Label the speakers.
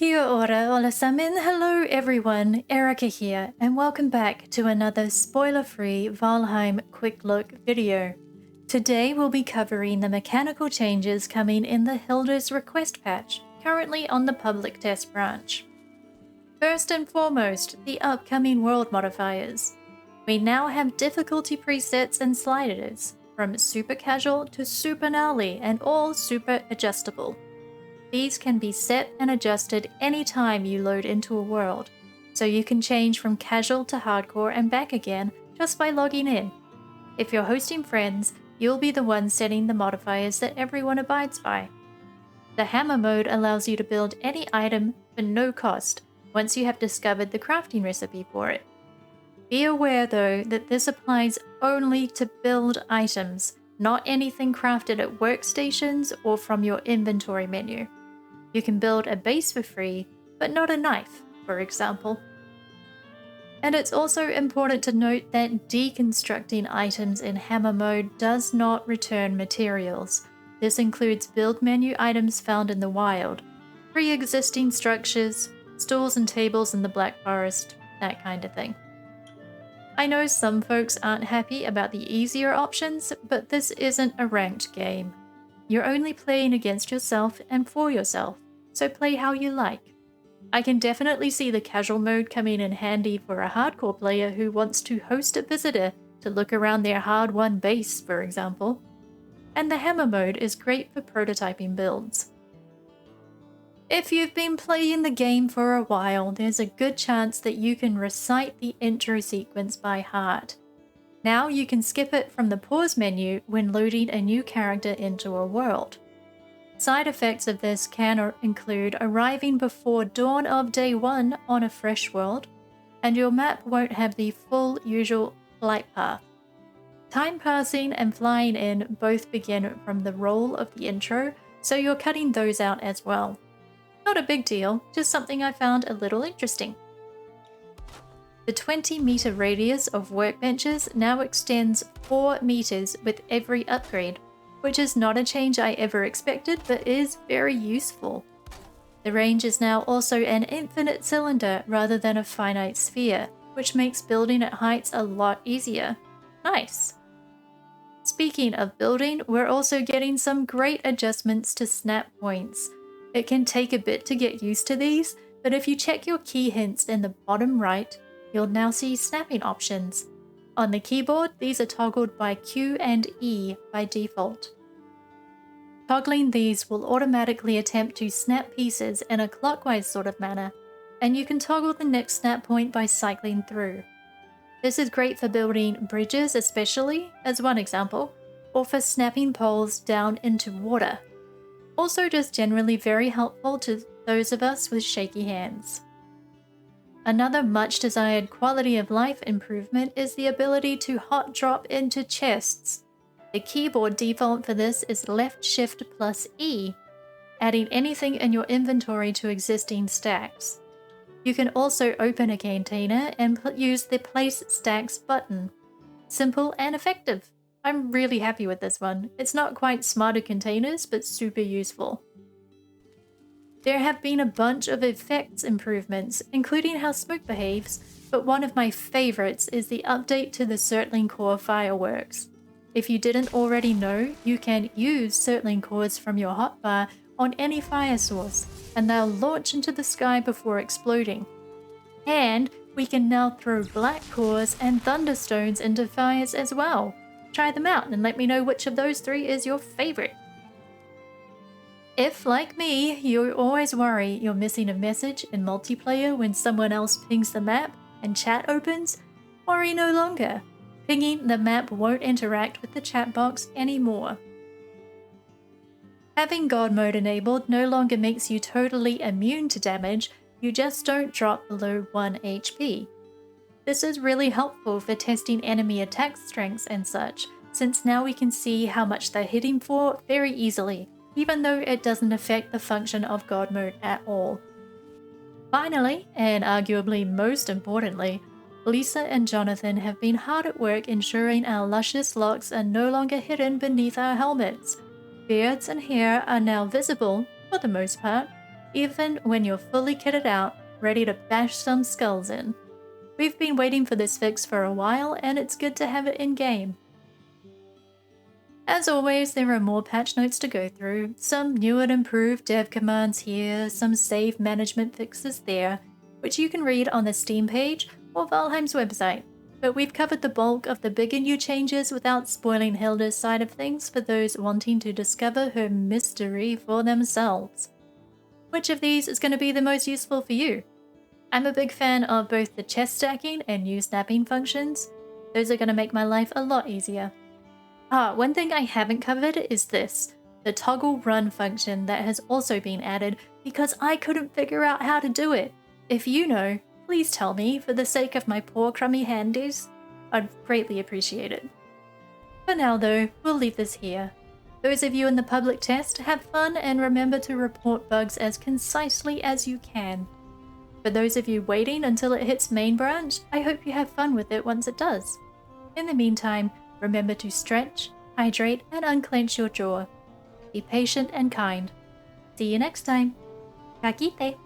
Speaker 1: Kia ora, alle sammen. Hello everyone, Erica here, and welcome back to another spoiler-free Valheim quick look video. Today we'll be covering the mechanical changes coming in the HILDIR'S request patch, currently on the public test branch. First and foremost, the upcoming world modifiers. We now have difficulty presets and sliders, from super casual to super gnarly and all super adjustable. These can be set and adjusted anytime you load into a world, so you can change from casual to hardcore and back again just by logging in. If you're hosting friends, you'll be the one setting the modifiers that everyone abides by. The hammer mode allows you to build any item for no cost once you have discovered the crafting recipe for it. Be aware though that this applies only to build items, not anything crafted at workstations or from your inventory menu. You can build a base for free, but not a knife, for example. And it's also important to note that deconstructing items in hammer mode does not return materials. This includes build menu items found in the wild, pre-existing structures, stools and tables in the Black Forest, that kind of thing. I know some folks aren't happy about the easier options, but this isn't a ranked game. You're only playing against yourself and for yourself, so play how you like. I can definitely see the casual mode coming in handy for a hardcore player who wants to host a visitor to look around their hard-won base, for example. And the hammer mode is great for prototyping builds. If you've been playing the game for a while, there's a good chance that you can recite the intro sequence by heart. Now you can skip it from the pause menu when loading a new character into a world. Side effects of this can include arriving before dawn of day 1 on a fresh world, and your map won't have the full usual flight path. Time passing and flying in both begin from the roll of the intro, so you're cutting those out as well. Not a big deal, just something I found a little interesting. The 20-meter radius of workbenches now extends 4 meters with every upgrade, which is not a change I ever expected, but is very useful. The range is now also an infinite cylinder rather than a finite sphere, which makes building at heights a lot easier. Nice! Speaking of building, we're also getting some great adjustments to snap points. It can take a bit to get used to these, but if you check your key hints in the bottom right, you'll now see snapping options. On the keyboard, these are toggled by Q and E by default. Toggling these will automatically attempt to snap pieces in a clockwise sort of manner, and you can toggle the next snap point by cycling through. This is great for building bridges especially, as one example, or for snapping poles down into water. Also just generally very helpful to those of us with shaky hands. Another much desired quality of life improvement is the ability to hot drop into chests. The keyboard default for this is left shift plus E, adding anything in your inventory to existing stacks. You can also open a container and use the place stacks button. Simple and effective. I'm really happy with this one. It's not quite smarter containers, but super useful. There have been a bunch of effects improvements, including how smoke behaves, but one of my favorites is the update to the Surtling Core fireworks. If you didn't already know, you can use Surtling Cores from your hotbar on any fire source, and they'll launch into the sky before exploding. And we can now throw black cores and thunderstones into fires as well. Try them out and let me know which of those 3 is your favorite. If, like me, you always worry you're missing a message in multiplayer when someone else pings the map and chat opens, worry no longer. Pinging the map won't interact with the chat box anymore. Having God mode enabled no longer makes you totally immune to damage, you just don't drop below 1 HP. This is really helpful for testing enemy attack strengths and such, since now we can see how much they're hitting for very easily, even though it doesn't affect the function of God mode at all. Finally, and arguably most importantly, Lisa and Jonathan have been hard at work ensuring our luscious locks are no longer hidden beneath our helmets. Beards and hair are now visible, for the most part, even when you're fully kitted out, ready to bash some skulls in. We've been waiting for this fix for a while, and it's good to have it in-game. As always, there are more patch notes to go through, some new and improved dev commands here, some save management fixes there, which you can read on the Steam page or Valheim's website. But we've covered the bulk of the bigger new changes without spoiling Hildir's side of things for those wanting to discover her mystery for themselves. Which of these is going to be the most useful for you? I'm a big fan of both the chest stacking and new snapping functions. Those are going to make my life a lot easier. One thing I haven't covered is this, the toggle run function that has also been added because I couldn't figure out how to do it. If you know, please tell me for the sake of my poor crummy handies. I'd greatly appreciate it. For now though, we'll leave this here. Those of you in the public test, have fun and remember to report bugs as concisely as you can. For those of you waiting until it hits main branch, I hope you have fun with it once it does. In the meantime, remember to stretch, hydrate, and unclench your jaw. Be patient and kind. See you next time. Kite!